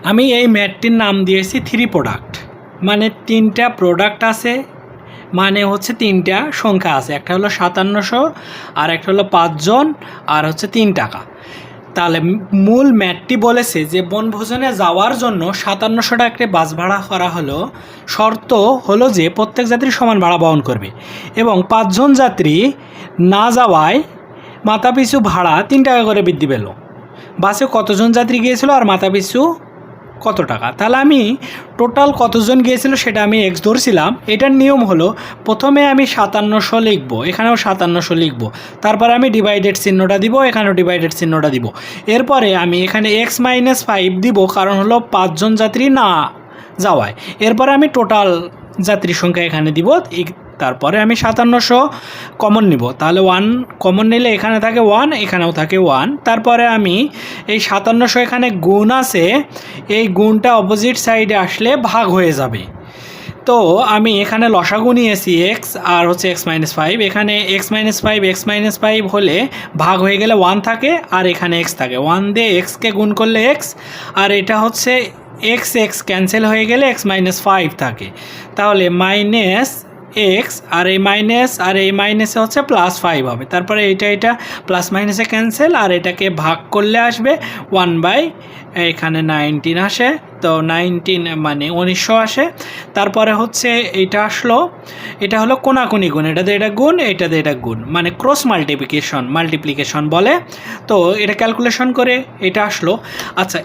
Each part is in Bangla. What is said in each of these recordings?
আমি এই ম্যাটটির নাম দিয়েছি 3 প্রোডাক্ট, মানে 3টা প্রোডাক্ট আছে, মানে হচ্ছে 3টা সংখ্যা আছে, একটা হলো 5700, আর একটা হলো 5 জন, আর হচ্ছে 3 টাকা। তাহলে মূল ম্যাটটি বলেছে যে বনভোজনে যাওয়ার জন্য 5700 টাকা বাস ভাড়া করা হলো, শর্ত হলো যে প্রত্যেক যাত্রী সমান ভাড়া বহন করবে, এবং 5 জন যাত্রী না যাওয়ায় মাথাপিছু ভাড়া 3 টাকা করে বৃদ্ধি পেল। বাসে কতজন যাত্রী গিয়েছিল আর মাথাপিছু কত টাকা। তাহলে আমি টোটাল কতজন গিয়েছিল সেটা আমি এক্স ধরছিলাম। এটার নিয়ম হলো প্রথমে আমি 5700 লিখব, এখানেও 5700 লিখব, তারপরে আমি ডিভাইডেড চিহ্নটা দিব, এখানেও ডিভাইডেড চিহ্নটা দিব। এরপরে আমি এখানে x-5 দিব, কারণ হলো 5 জন যাত্রী না যাওয়ায়। এরপরে আমি টোটাল যাত্রী সংখ্যা এখানে দিব, তারপরে আমি 5700 কমন নিব। তাহলে 1 কমন নিলে এখানে থাকে 1, এখানেও থাকে 1। তারপরে আমি এই 5700 এখানে গুণ আছে, এই গুণটা অপোজিট সাইডে আসলে ভাগ হয়ে যাবে। তো আমি এখানে লসাগু নিয়েছি এক্স আর হচ্ছে x-5, এখানে x-5 হলে ভাগ হয়ে গেলে 1 থাকে, আর এখানে x থাকে। 1 দিয়ে এক্সকে গুণ করলে এক্স, আর এটা হচ্ছে এক্স ক্যান্সেল হয়ে গেলে x-5 থাকে। তাহলে মাইনাস এক্স, আর এই মাইনাস আর এই মাইনাসে হচ্ছে +5 হবে। তারপরে এটা প্লাস মাইনাসে ক্যান্সেল, আর এটাকে ভাগ করলে আসবে 1/, এখানে 19 আসে, তো 19 মানে 1900 আসে। তারপরে হচ্ছে এইটা আসলো, এটা হলো কোনাকুনি গুণ, এটা দিয়ে এটা গুণ, এটা দিয়ে এটা গুণ, মানে ক্রস মাল্টিপ্লিকেশন বলে। তো এটা ক্যালকুলেশন করে এটা আসলো। আচ্ছা,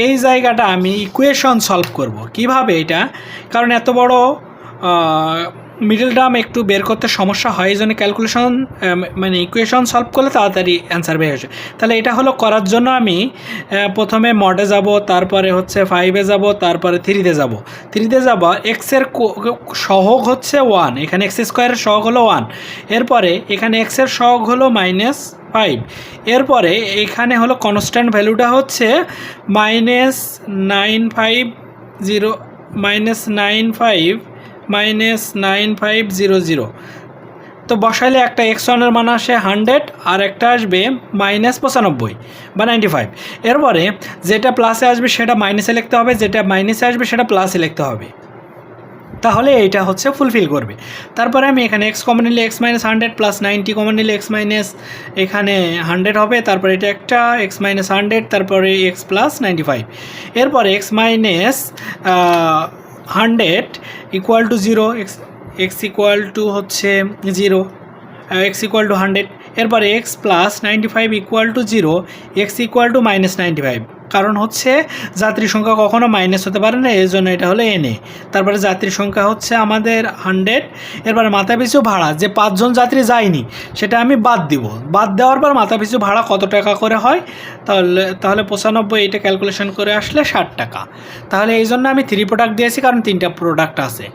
এই জায়গাটা আমি ইকুয়েশন সলভ করব কিভাবে এটা, কারণ এত বড় মিডল টার্ম একটু বের করতে সমস্যা হয়, এই জন্য ক্যালকুলেশন মানে ইকুয়েশন সলভ করলে তাড়াতাড়ি অ্যান্সার বের আসে। তাহলে এটা হলো করার জন্য আমি প্রথমে মডে যাব, তারপরে হচ্ছে 5-এ যাব, তারপরে 3-তে যাব। 3-তে যাব, এক্সের সহগ হচ্ছে 1, এখানে x² সহগ হলো 1, এরপরে এখানে এক্সের সহগ হলো -5, এরপরে এখানে হলো কনস্ট্যান্ট ভ্যালুটা হচ্ছে -9500। তো বসাইলে একটা x1-এর মান আসে 100, আর একটা আসবে -95 বা 95। এরপরে যেটা প্লাসে আসবে সেটা মাইনাসে লিখতে হবে, যেটা মাইনাসে আসবে সেটা প্লাসে লিখতে হবে, তাহলে এইটা হচ্ছে ফুলফিল করবে। তারপরে আমি এখানে x কমন নিলে x-100 প্লাস 90 কমন নিলে x মাইনাস এখানে 100 হবে, তারপরে এটা একটা x-100, তারপরে x প্লাস 95। এরপরে x-100 equal to 0, x equal to হচ্ছে 0, x ইকুয়াল টু 100। এরপরে x plus 95 equal to 0, x equal to -95, কারণ হচ্ছে যাত্রী সংখ্যা কখনো মাইনাস হতে পারে না, এই জন্য এটা হলো এন এ। তারপরে যাত্রী সংখ্যা হচ্ছে আমাদের 100। এরপরে মাথাপিছু ভাড়া, যে 5 জন যাত্রী যায়নি সেটা আমি বাদ দিব, বাদ দেওয়ার পর মাথাপিছু ভাড়া কত টাকা করে হয়, তাহলে 95, এটা ক্যালকুলেশন করে আসলে 60 টাকা। তাহলে এই জন্য আমি 3 প্রোডাক্ট দিয়েছি, কারণ 3টা প্রোডাক্ট আছে।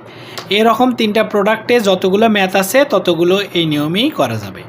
এরকম 3টা প্রোডাক্টে যতগুলো ম্যাথ আছে ততগুলো এই নিয়মেই করা যাবে।